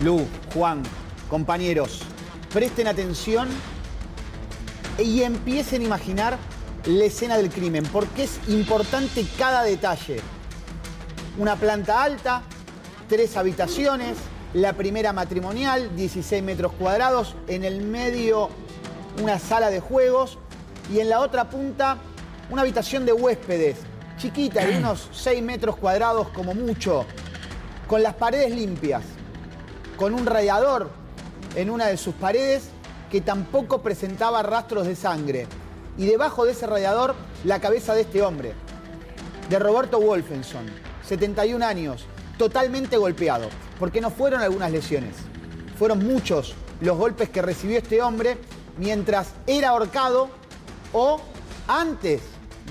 Lu, Juan, compañeros, presten atención y empiecen a imaginar la escena del crimen, porque es importante cada detalle. Una planta alta, 3 habitaciones, la primera matrimonial, 16 metros cuadrados, en el medio una sala de juegos y en la otra punta una habitación de huéspedes, chiquita, de unos 6 metros cuadrados como mucho, con las paredes limpias, con un radiador en una de sus paredes que tampoco presentaba rastros de sangre. Y debajo de ese radiador, la cabeza de este hombre, de Roberto Wolfenson, 71 años, totalmente golpeado. Porque no fueron algunas lesiones, fueron muchos los golpes que recibió este hombre mientras era ahorcado o antes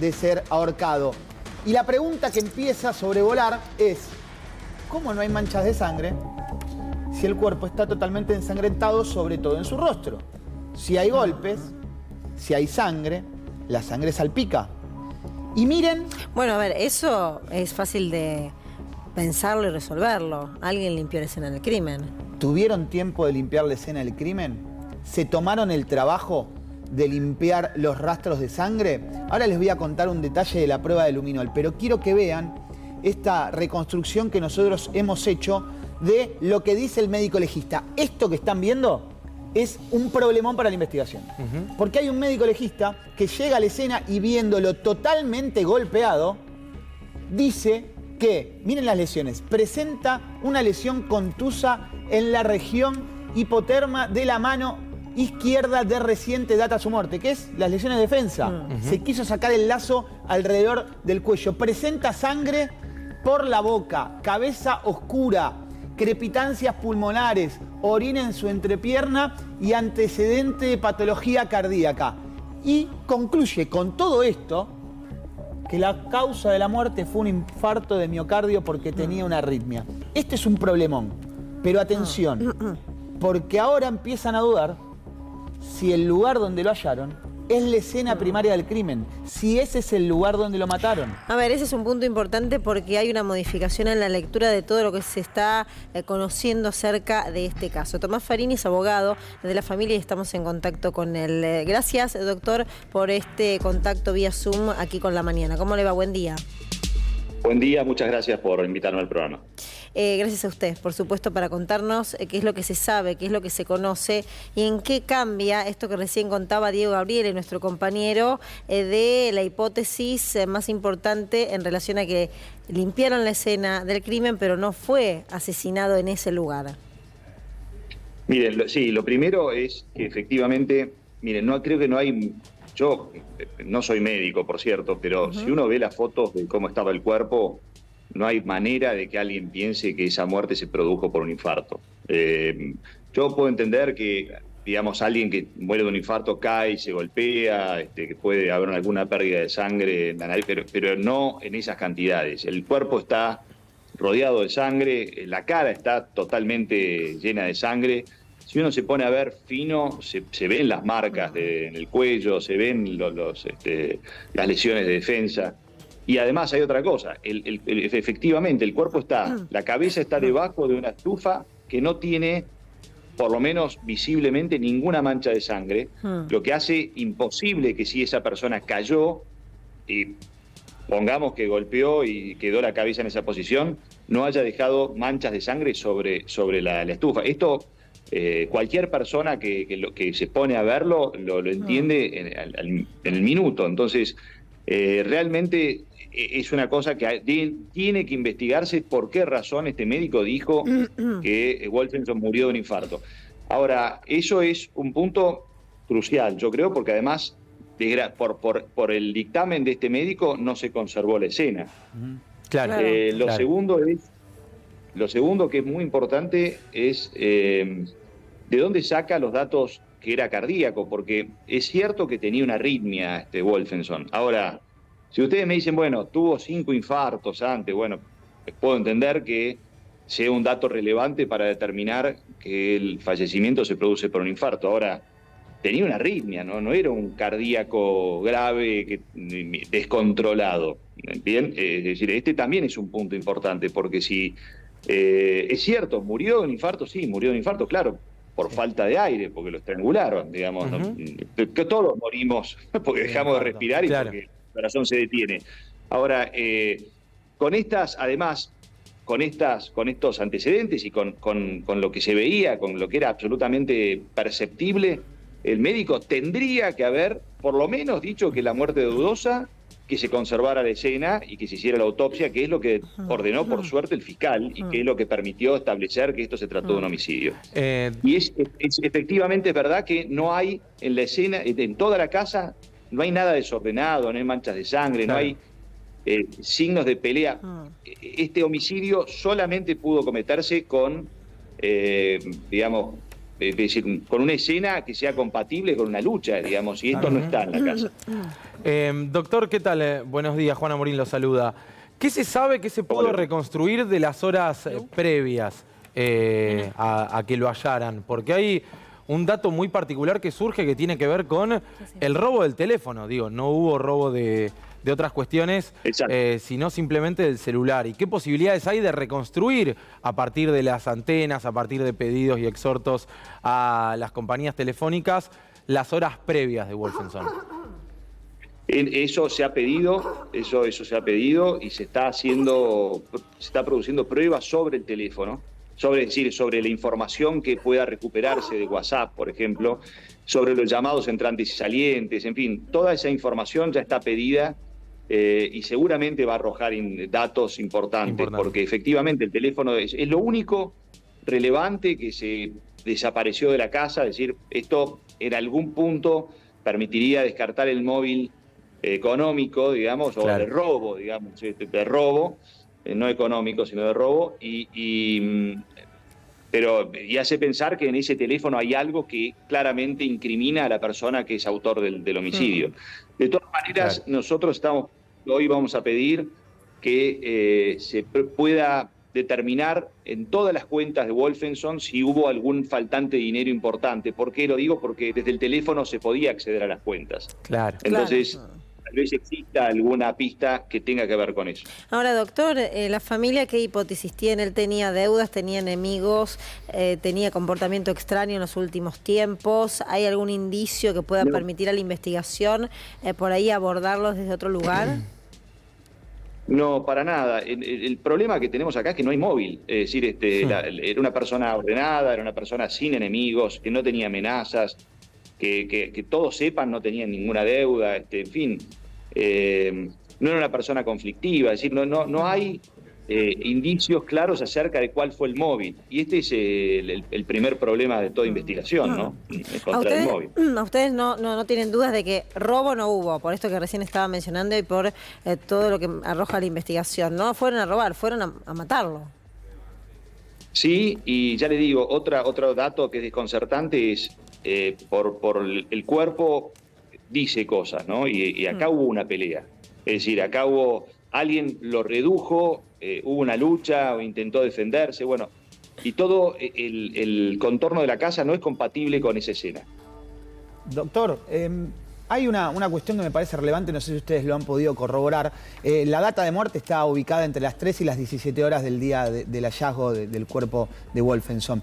de ser ahorcado. Y la pregunta que empieza a sobrevolar es, ¿cómo no hay manchas de sangre si el cuerpo está totalmente ensangrentado, sobre todo en su rostro? Si hay golpes, si hay sangre, la sangre salpica. Y miren... Bueno, a ver, eso es fácil de pensarlo y resolverlo. Alguien limpió la escena del crimen. ¿Tuvieron tiempo de limpiar la escena del crimen? ¿Se tomaron el trabajo de limpiar los rastros de sangre? Ahora les voy a contar un detalle de la prueba de luminol, pero quiero que vean esta reconstrucción que nosotros hemos hecho de lo que dice el médico legista. Esto que están viendo es un problemón para la investigación. Porque hay un médico legista que llega a la escena y viéndolo totalmente golpeado, dice que, miren las lesiones, presenta una lesión contusa en la región hipoterma de la mano izquierda de reciente data su muerte, que es las lesiones de defensa. Se quiso sacar el lazo alrededor del cuello. Presenta sangre por la boca, cabeza oscura, crepitancias pulmonares, orina en su entrepierna y antecedente de patología cardíaca. Y concluye con todo esto que la causa de la muerte fue un infarto de miocardio porque tenía una arritmia. Este es un problemón, pero atención, porque ahora empiezan a dudar si el lugar donde lo hallaron es la escena primaria del crimen, si ese es el lugar donde lo mataron. A ver, ese es un punto importante porque hay una modificación en la lectura de todo lo que se está conociendo acerca de este caso. Tomás Farini es abogado de la familia y estamos en contacto con él. Gracias, doctor, por este contacto vía Zoom aquí con La Mañana. ¿Cómo le va? Buen día. Buen día, muchas gracias por invitarme al programa. Gracias a usted, por supuesto, para contarnos qué es lo que se sabe, qué es lo que se conoce y en qué cambia esto que recién contaba Diego Gabriele, nuestro compañero, de la hipótesis más importante en relación a que limpiaron la escena del crimen, pero no fue asesinado en ese lugar. Miren, sí, lo primero es que efectivamente, miren, creo que no hay... Yo no soy médico, por cierto, pero si uno ve las fotos de cómo estaba el cuerpo, no hay manera de que alguien piense que esa muerte se produjo por un infarto. Yo puedo entender que, digamos, alguien que muere de un infarto cae y se golpea, que puede haber alguna pérdida de sangre en la nariz, pero no en esas cantidades. El cuerpo está rodeado de sangre, la cara está totalmente llena de sangre. Si uno se pone a ver fino, se ven las marcas en el cuello, se ven las lesiones de defensa. Y además hay otra cosa, efectivamente el cuerpo la cabeza está debajo de una estufa que no tiene, por lo menos visiblemente, ninguna mancha de sangre, lo que hace imposible que si esa persona cayó y pongamos que golpeó y quedó la cabeza en esa posición, no haya dejado manchas de sangre sobre la estufa. Esto... cualquier persona que se pone a verlo lo entiende en el minuto. Entonces, realmente es una cosa que tiene que investigarse por qué razón este médico dijo que Wolfenson murió de un infarto. Ahora, eso es un punto crucial, yo creo, porque además por el dictamen de este médico no se conservó la escena. Claro. Lo segundo que es muy importante es de dónde saca los datos que era cardíaco, porque es cierto que tenía una arritmia Wolfenson. Ahora, si ustedes me dicen, bueno, tuvo 5 infartos antes, bueno, puedo entender que sea un dato relevante para determinar que el fallecimiento se produce por un infarto. Ahora, tenía una arritmia, no era un cardíaco grave, descontrolado. Bien, es decir, este también es un punto importante, porque si Es cierto, ¿murió de un infarto? Sí, murió de un infarto, claro, por falta de aire, porque lo estrangularon, digamos. Que todos morimos porque dejamos de respirar y porque el corazón se detiene. Ahora, con estas, además, con estos antecedentes y con lo que se veía, con lo que era absolutamente perceptible, el médico tendría que haber por lo menos dicho que la muerte es dudosa, que se conservara la escena y que se hiciera la autopsia, que es lo que ordenó por suerte el fiscal y que es lo que permitió establecer que esto se trató de un homicidio. Y es efectivamente es verdad que no hay en la escena, en toda la casa, no hay nada desordenado, no hay manchas de sangre, no hay signos de pelea. Este homicidio solamente pudo cometerse con, digamos, es decir, con una escena que sea compatible con una lucha, digamos, y esto no está en la casa. Doctor, ¿qué tal? Buenos días, Juana Morín lo saluda. ¿Qué se sabe, qué se pudo reconstruir de las horas previas a que lo hallaran? Porque hay un dato muy particular que surge que tiene que ver con el robo del teléfono. Digo, no hubo robo de otras cuestiones, sino simplemente del celular. ¿Y qué posibilidades hay de reconstruir a partir de las antenas, a partir de pedidos y exhortos a las compañías telefónicas, las horas previas de Wolfenson? Eso se ha pedido, eso se ha pedido y se está produciendo pruebas sobre el teléfono, es decir, sobre la información que pueda recuperarse de WhatsApp, por ejemplo, sobre los llamados entrantes y salientes, en fin, toda esa información ya está pedida. Y seguramente va a arrojar datos importantes, porque efectivamente el teléfono es lo único relevante que se desapareció de la casa. Es decir, esto en algún punto permitiría descartar el móvil económico, digamos, o de robo, digamos, de robo, no económico, sino de robo, pero hace pensar que en ese teléfono hay algo que claramente incrimina a la persona que es autor del homicidio. De todas maneras, nosotros hoy vamos a pedir que se pueda determinar en todas las cuentas de Wolfenson si hubo algún faltante de dinero importante. ¿Por qué lo digo? Porque desde el teléfono se podía acceder a las cuentas. Entonces, tal vez exista alguna pista que tenga que ver con eso. Ahora, doctor, ¿la familia qué hipótesis tiene? ¿Él tenía deudas, tenía enemigos, tenía comportamiento extraño en los últimos tiempos? ¿Hay algún indicio que pueda permitir a la investigación por ahí abordarlos desde otro lugar? No, para nada. El problema que tenemos acá es que no hay móvil. Es decir, era una persona ordenada, era una persona sin enemigos, que no tenía amenazas, que todos sepan no tenía ninguna deuda, en fin. No era una persona conflictiva, es decir, no hay indicios claros acerca de cuál fue el móvil. Y este es el primer problema de toda investigación, ¿no? Encontrar el móvil. ¿A ustedes no tienen dudas de que robo no hubo, por esto que recién estaba mencionando y por todo lo que arroja la investigación? No fueron a robar, fueron a matarlo. Sí, y ya le digo, otro dato que es desconcertante es por el cuerpo dice cosas, ¿no? Y acá hubo una pelea. Es decir, acá alguien lo redujo, hubo una lucha o intentó defenderse, bueno, y todo el contorno de la casa no es compatible con esa escena. Doctor, hay una cuestión que me parece relevante, no sé si ustedes lo han podido corroborar. La data de muerte está ubicada entre las 3 y las 17 horas del día del hallazgo del cuerpo de Wolfenson.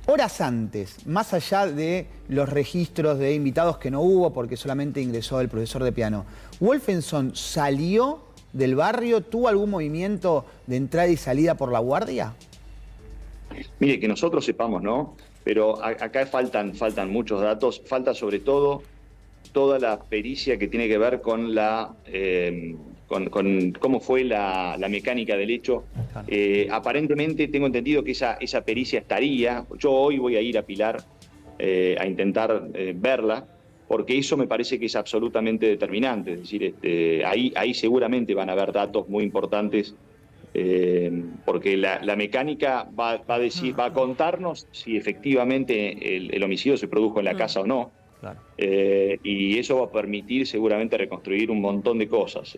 Horas antes, más allá de los registros de invitados que no hubo porque solamente ingresó el profesor de piano, ¿Wolfenson salió del barrio? ¿Tuvo algún movimiento de entrada y salida por la guardia? Mire, que nosotros sepamos, ¿no? Pero acá faltan muchos datos. Falta sobre todo toda la pericia que tiene que ver con con cómo fue la mecánica del hecho. Aparentemente tengo entendido que esa pericia estaría. Yo hoy voy a ir a Pilar a intentar verla, porque eso me parece que es absolutamente determinante. Es decir, ahí seguramente van a haber datos muy importantes, porque la mecánica va a contarnos si efectivamente el homicidio se produjo en la casa o no. Y eso va a permitir seguramente reconstruir un montón de cosas.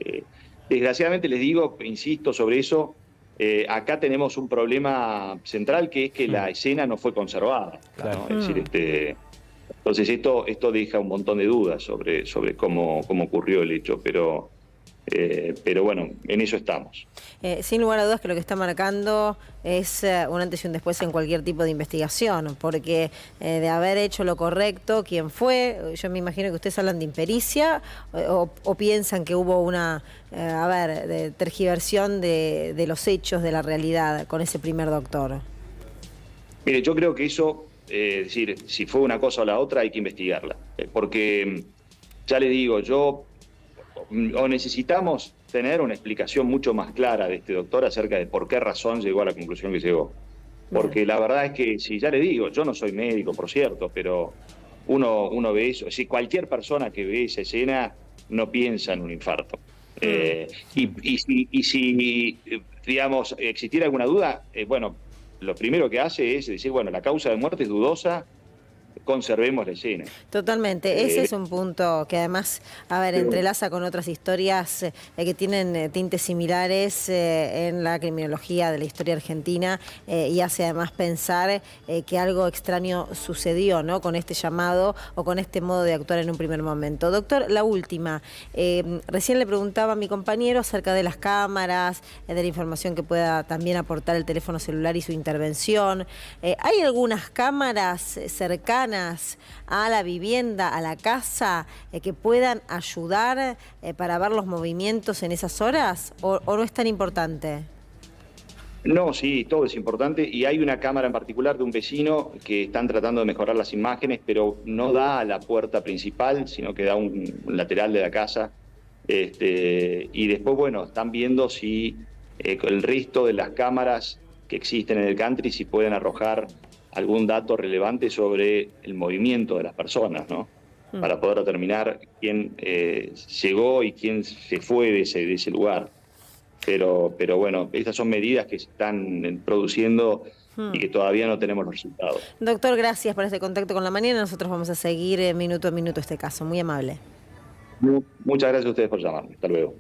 Desgraciadamente les digo, insisto sobre eso, acá tenemos un problema central que es que la escena no fue conservada, ¿no? Es decir, entonces esto deja un montón de dudas sobre cómo ocurrió el hecho, pero Pero bueno, en eso estamos. Sin lugar a dudas que lo que está marcando es un antes y un después en cualquier tipo de investigación, porque de haber hecho lo correcto, ¿quién fue? Yo me imagino que ustedes hablan de impericia o piensan que hubo una, de tergiversión de los hechos, de la realidad con ese primer doctor. Mire, yo creo que eso, es decir, si fue una cosa o la otra, hay que investigarla. Porque, ya le digo, o necesitamos tener una explicación mucho más clara de este doctor acerca de por qué razón llegó a la conclusión que llegó. Porque la verdad es que, si ya le digo, yo no soy médico, por cierto, pero uno ve eso. Si cualquier persona que ve esa escena no piensa en un infarto. Y si, digamos, existiera alguna duda, bueno, lo primero que hace es decir, bueno, la causa de muerte es dudosa, conservemos la escena. Totalmente, ese es un punto que además, entrelaza con otras historias que tienen tintes similares en la criminología de la historia argentina y hace además pensar que algo extraño sucedió, ¿no?, con este llamado o con este modo de actuar en un primer momento. Doctor, la última, recién le preguntaba a mi compañero acerca de las cámaras, de la información que pueda también aportar el teléfono celular y su intervención. ¿Hay algunas cámaras cercanas a la vivienda, a la casa, que puedan ayudar para ver los movimientos en esas horas? ¿O no es tan importante? No, sí, todo es importante y hay una cámara en particular de un vecino que están tratando de mejorar las imágenes, pero no da a la puerta principal, sino que da un lateral de la casa. Y después, bueno, están viendo si el resto de las cámaras que existen en el country, si pueden arrojar algún dato relevante sobre el movimiento de las personas, ¿no? Para poder determinar quién llegó y quién se fue de ese lugar. Pero bueno, estas son medidas que se están produciendo y que todavía no tenemos los resultados. Doctor, gracias por este contacto con La Mañana. Nosotros vamos a seguir minuto a minuto este caso. Muy amable. Muchas gracias a ustedes por llamarme. Hasta luego.